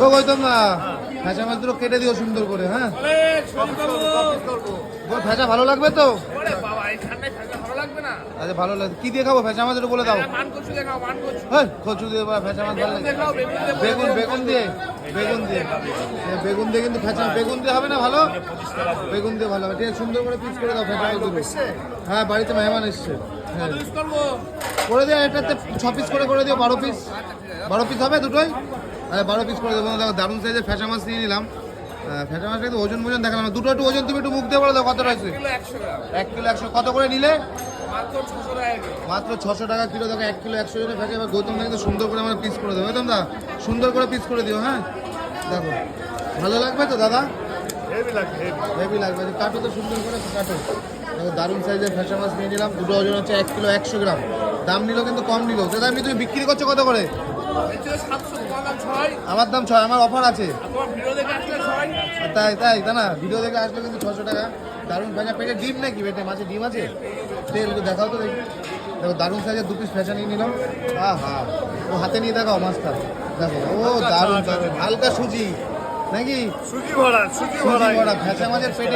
ও গৌতম না ফ্যাঁচা মাছ দুটো কেটে দিও সুন্দর করে। হ্যাঁ ফ্যাঁচা ভালো লাগবে তো? আচ্ছা ভালো লাগবে। কি দিয়ে খাবো ফ্যাঁচা মাছ বলে দাও। হ্যাঁ কচু দিয়ে ফ্যাঁচা মাছ ভালো লাগে। বেগুন বেগুন দিয়ে বেগুন দিয়ে বেগুন দিয়ে কিন্তু ফ্যাঁচা বেগুন দিয়ে হবে না ভালো? বেগুন দিয়ে ভালো হবে। ঠিক আছে সুন্দর করে পিস করে দাও ফ্যাঁচা মাছগুলো। হ্যাঁ বাড়িতে মেহমান এসছে। হ্যাঁ করে দিও এটাতে 6 পিস করে দিও। 12 পিস 12 পিস হবে দুটোই? আরে 12 পিস করে দেবো। দেখো দারুণ সাইজের ফ্যাঁচা মাছ নিয়ে নিলাম। ফ্যাঁচা মাছটা একটু ওজন দেখালাম। দুটো একটু ওজন তুমি একটু মুখ দিয়ে বলে দাও কতটা আছে? 1 কিলো 100। কত করে নিলে? মাত্র 600 টাকা কিলো। দেখো 1 কিলো 100 জনের ফ্যাঁচা। এবার গৌতম কিন্তু সুন্দর করে আমার পিস করে দেবো। গৌতম দা সুন্দর করে পিস করে দিও। হ্যাঁ দেখো ভালো লাগবে তো দাদা? হেভি লাগবে। কাটো তো সুন্দর করে কাটো। দেখো দারুণ সাইজের ফ্যাঁচা মাছ নিয়ে নিলাম। দুটো ওজন হচ্ছে 1 কিলো 100 গ্রাম। দাম নিল কিন্তু কম নিল। দাদা এমনি তুমি বিক্রি করছো কত করে? আমার দাম 6। আমার অফার আছে। তাই তাই তা না ভিডিও দেখে আসলে কিন্তু 600 টাকা। দারুণ ফ্যাঁচা। পেটে ডিম নাকি? পেটে মাছে ডিম আছে? তেল দেখাও তো দেখি। দেখো দারুণ সাইজের 2 পিস ফ্যাঁচা নিয়ে নিলাম। হ্যাঁ ও হাতে নিয়ে দেখাও মাছটা। দেখো ও দারুণ দারুণ হালকা সুজি নাকি? সুজি ভরা ফ্যাঁচা মাছের পেটে